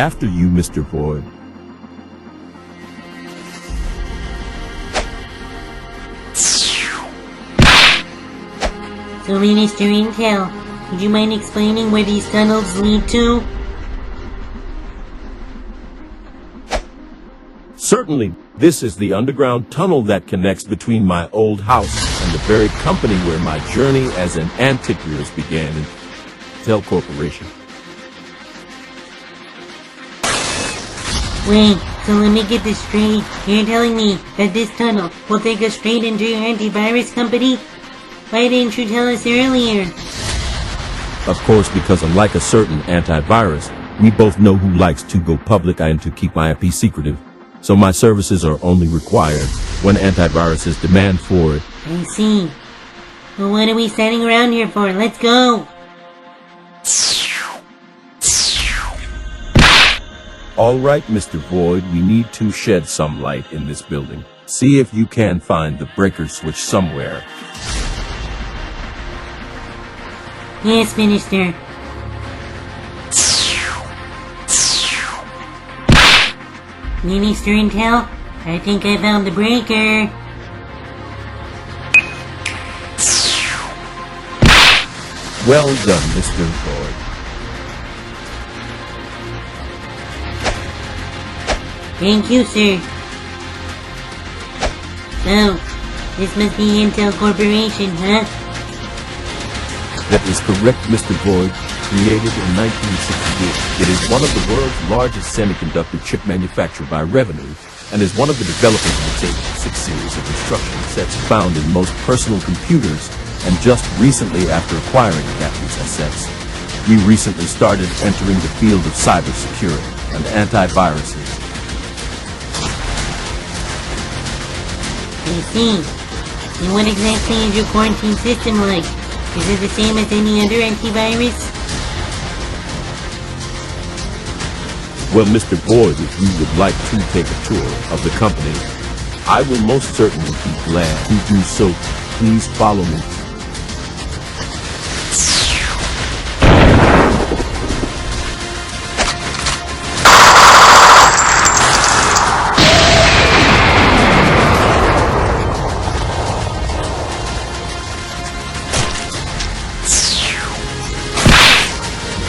After you, Mr. Void. So, Minister Intel, would you mind explaining where these tunnels lead to? Certainly, this is the underground tunnel that connects between my old house and the very company where my journey as an antiquarist began in Intel Corporation. Wait, so let me get this straight. You're telling me that this tunnel will take us straight into your antivirus company? Why didn't you tell us earlier? Of course, because unlike a certain antivirus, we both know who likes to go public and to keep my IP secretive. So my services are only required when antiviruses demand for it. I see. Well, what are we standing around here for? Let's go! All right, Mr. Void, we need to shed some light in this building. See if you can find the breaker switch somewhere. Yes, Minister. Minister Intel, I think I found the breaker. Well done, Mr. Void. Thank you, sir. So, this must be Intel Corporation, huh? That is correct, Mr. Void. Created in 1968, it is one of the world's largest semiconductor chip manufacturer by revenue, and is one of the developers of the x86 series of instruction sets found in most personal computers, and just recently after acquiring these sets, we recently started entering the field of cybersecurity and antiviruses. I see. And what exactly is your quarantine system like? Is it the same as any other antivirus? Well, Mr. Void, if you would like to take a tour of the company, I will most certainly be glad to do so. Please follow me.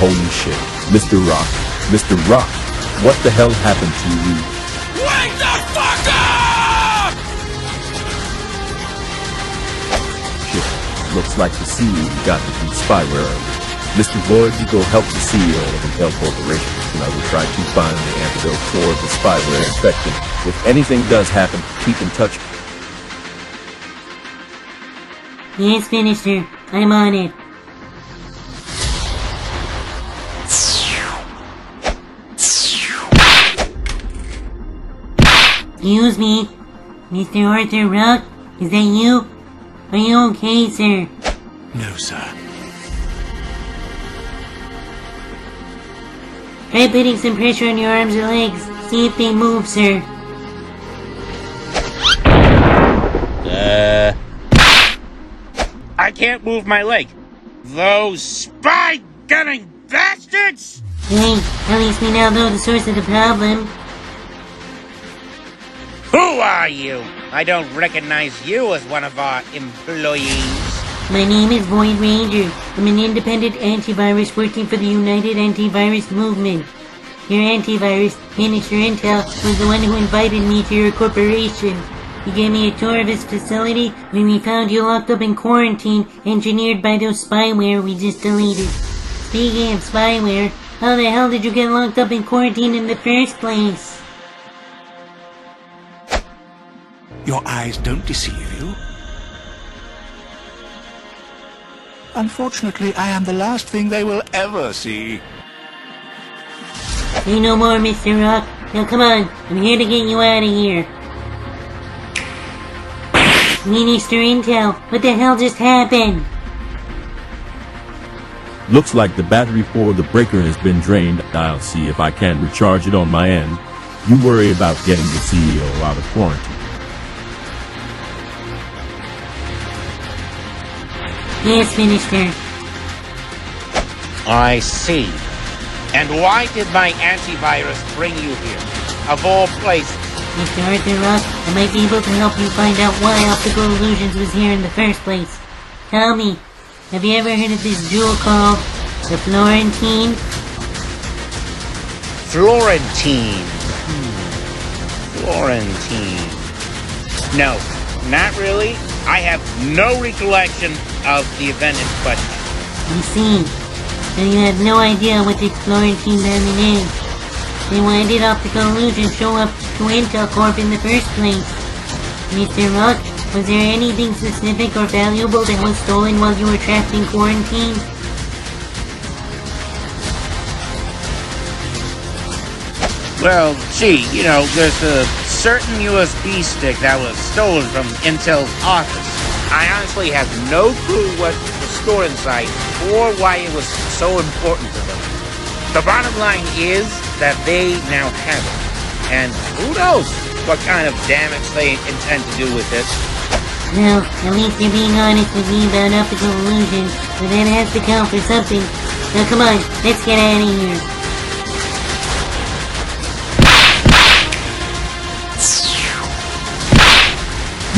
Holy shit. Mr. Rock. Mr. Rock, what the hell happened to you? Wake the fuck up! Shit. Looks like the CEO got the spyware early. Mr. Void, you go help the CEO of Intel Corporation, and I will try to find the antidote for the spyware infection. If anything does happen, keep in touch. Yes, Minister. I'm on it. Excuse me, Mr. Arthur Rock? Is that you? Are you okay, sir? No, sir. Try putting some pressure on your arms or legs. See if they move, sir. I can't move my leg. Those spy-gunning bastards! Hey, at least we now know the source of the problem. Who are you? I don't recognize you as one of our employees. My name is Void Ranger. I'm an independent antivirus working for the United Antivirus Movement. Your antivirus, Minister Intel, was the one who invited me to your corporation. He gave me a tour of his facility when we found you locked up in quarantine, engineered by those spyware we just deleted. Speaking of spyware, how the hell did you get locked up in quarantine in the first place? Your eyes don't deceive you. Unfortunately, I am the last thing they will ever see. Say no more, Mr. Rock. Now come on, I'm here to get you out of here. Minister Intel, what the hell just happened? Looks like the battery for the breaker has been drained. I'll see if I can recharge it on my end. You worry about getting the CEO out of quarantine. Yes, Minister. I see. And why did my antivirus bring you here? Of all places. Mr. Arthur Rock, I might be able to help you find out why Optical Illusions was here in the first place. Tell me, have you ever heard of this jewel called the Florentine? Florentine. Florentine. No, not really. I have no recollection of the event in question. You see, so you have no idea what this Florentine diamond is. Then why did Optical Illusions show up to Intel Corp in the first place? Mr. Rock, was there anything specific or valuable that was stolen while you were trapped in quarantine? Well, gee, there's a certain USB stick that was stolen from Intel's office. I honestly have no clue what was stored inside or why it was so important to them. The bottom line is that they now have it. And who knows what kind of damage they intend to do with it. Well, at least you're being honest with me about Optical Illusions, so that has to count for something. Now come on, let's get out of here.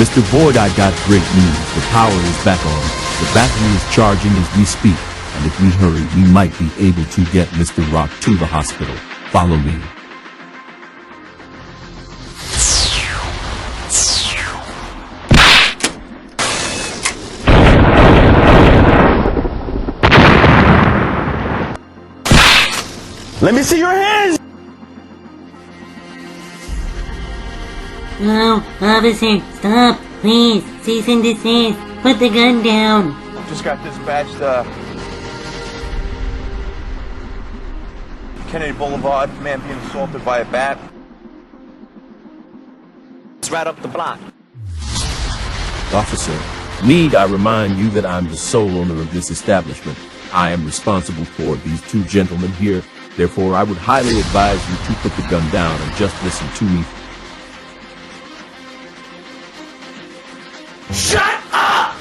Mr. Void, I got great news. The power is back on. The battery is charging as we speak. And if we hurry, we might be able to get Mr. Rock to the hospital. Follow me. Let me see your hands! Oh, officer, stop, please, cease and desist, put the gun down. Just got dispatched, Kennedy Boulevard, man being assaulted by a bat. It's right up the block. Officer, need I remind you that I'm the sole owner of this establishment. I am responsible for these two gentlemen here. Therefore, I would highly advise you to put the gun down and just listen to me. Shut up!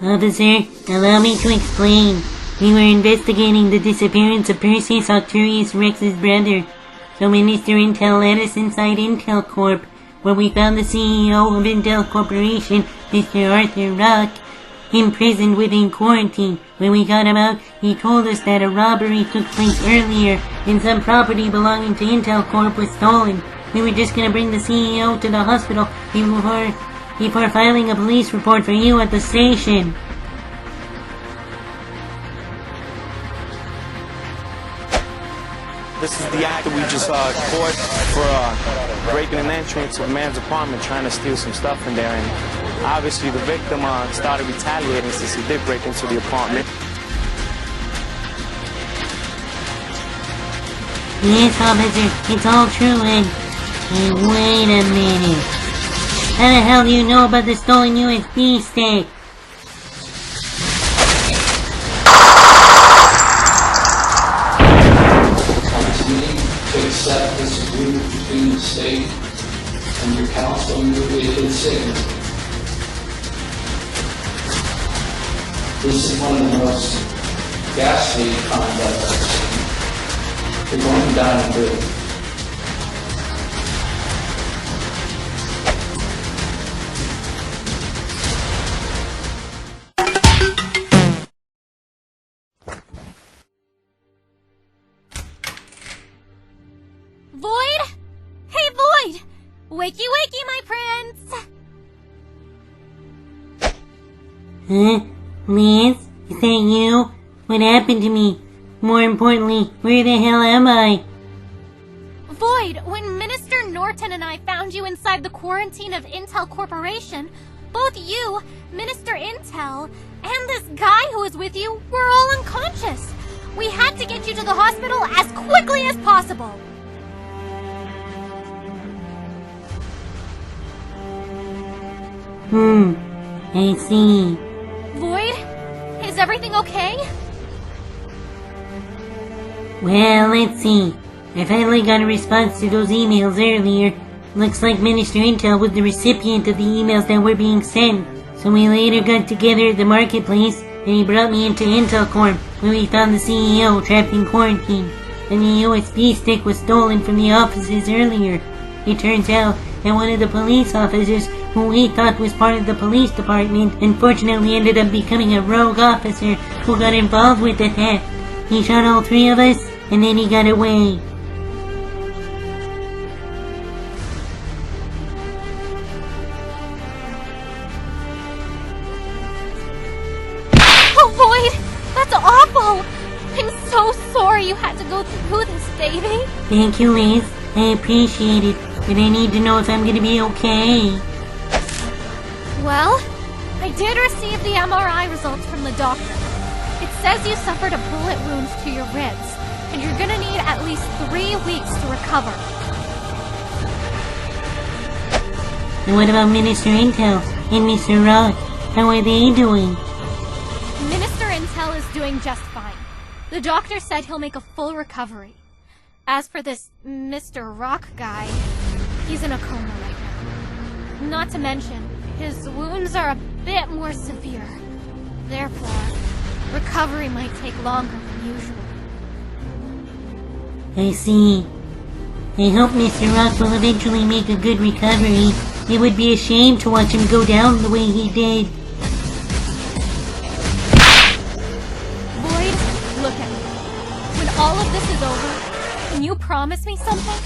Officer, allow me to explain. We were investigating the disappearance of Perseus Octurius Rex's brother. So Minister Intel led us inside Intel Corp, where we found the CEO of Intel Corporation, Mr. Arthur Rock, imprisoned within quarantine. When we got him out, he told us that a robbery took place earlier and some property belonging to Intel Corp was stolen. We were just gonna bring the CEO to the hospital before filing a police report for you at the station. This is the actor we just caught for breaking an entrance to a man's apartment trying to steal some stuff in there, and obviously the victim started retaliating since he did break into the apartment. Yes, officer, it's all true, and wait a minute. How the hell do you know about the stolen USB stick? To accept this agreement between the state and your council and your weighted signature. This is one of the most ghastly conducts I've seen. You're going down and do it. Void? Hey, Void! Wakey, wakey, my prince! Huh? Liz? Is that you? What happened to me? More importantly, where the hell am I? Void, when Minister Norton and I found you inside the quarantine of Intel Corporation, both you, Minister Intel, and this guy who was with you were all unconscious. We had to get you to the hospital as quickly as possible. I see. Void? Is everything okay? Well, let's see. I finally got a response to those emails earlier. Looks like Minister Intel was the recipient of the emails that were being sent. So we later got together at the marketplace, and he brought me into Intel Corp, where we found the CEO trapped in quarantine. And the USB stick was stolen from the offices earlier. It turns out that one of the police officers, who we thought was part of the police department, unfortunately ended up becoming a rogue officer who got involved with the theft. He shot all 3 of us, and then he got away. Oh, Void! That's awful! I'm so sorry you had to go through this, baby. Thank you, Liz. I appreciate it, but I need to know if I'm gonna be okay. Well, I did receive the MRI results from the doctor. It says you suffered a bullet wound to your ribs, and you're gonna need at least 3 weeks to recover. And what about Minister Intel and Mr. Rock? How are they doing? Minister Intel is doing just fine. The doctor said he'll make a full recovery. As for this Mr. Rock guy, he's in a coma right now. Not to mention, his wounds are a bit more severe. Therefore, recovery might take longer than usual. I see. I hope Mr. Rock will eventually make a good recovery. It would be a shame to watch him go down the way he did. Void, look at me. When all of this is over, can you promise me something?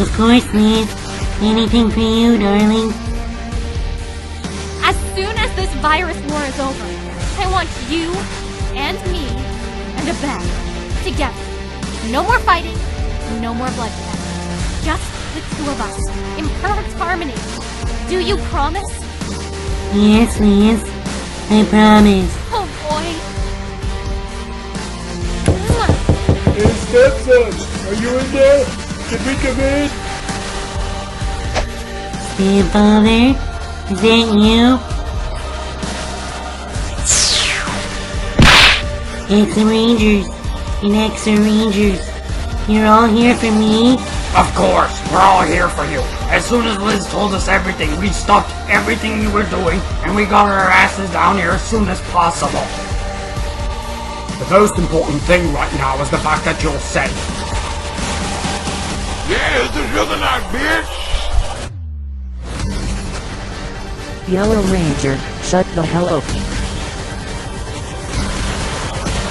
Of course, Liz. Anything for you, darling. As soon as this virus war is over, I want you and me and a bed together. No more fighting, no more bloodshed. Just the 2 of us, in perfect harmony. Do you promise? Yes, Liz. I promise. Oh boy. Hey, stepson, are you in there? Can we come in? Stepfather? Is that you? Axer Rangers and Axer Rangers. You're all here for me? Of course, we're all here for you. As soon as Liz told us everything, we stopped everything you were doing, and we got our asses down here as soon as possible. The most important thing right now is the fact that you're safe. Yeah, this is really not, bitch. Yellow Ranger, shut the hell up.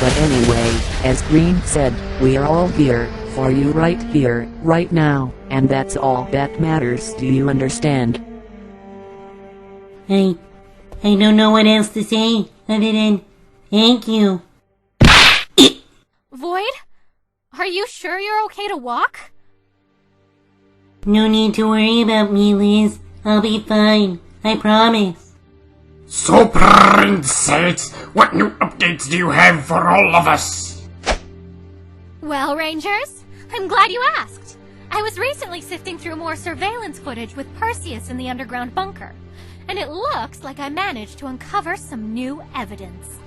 But anyway, as Green said, we are all here, for you right here, right now, and that's all that matters, do you understand? I don't know what else to say other than thank you. Void? Are you sure you're okay to walk? No need to worry about me, Liz. I'll be fine. I promise. So, Princess, what new updates do you have for all of us? Well, Rangers, I'm glad you asked. I was recently sifting through more surveillance footage with Perseus in the underground bunker, and it looks like I managed to uncover some new evidence.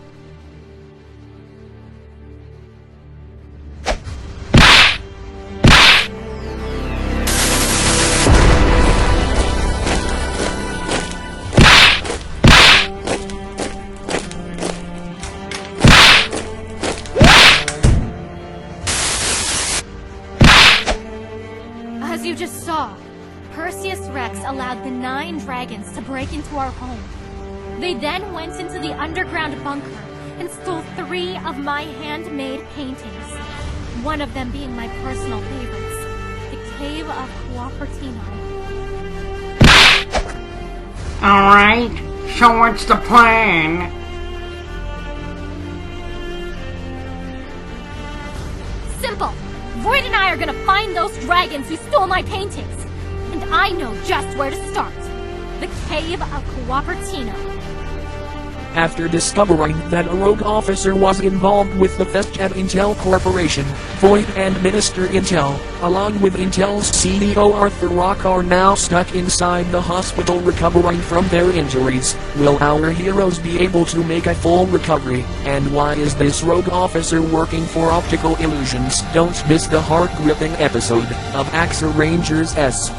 As you just saw, Perseus Rex allowed the 9 dragons to break into our home. They then went into the underground bunker and stole 3 of my handmade paintings. One of them being my personal favorites, the Cave of Cupertino. Alright, so what's the plan? Simple! Void and I are gonna find those dragons who stole my paintings. And I know just where to start. The Cave of Cupertino. After discovering that a rogue officer was involved with the theft at Intel Corporation, Void and Minister Intel, along with Intel's CEO Arthur Rock, are now stuck inside the hospital recovering from their injuries. Will our heroes be able to make a full recovery? And why is this rogue officer working for Optical Illusions? Don't miss the heart-gripping episode of Axer Rangers S.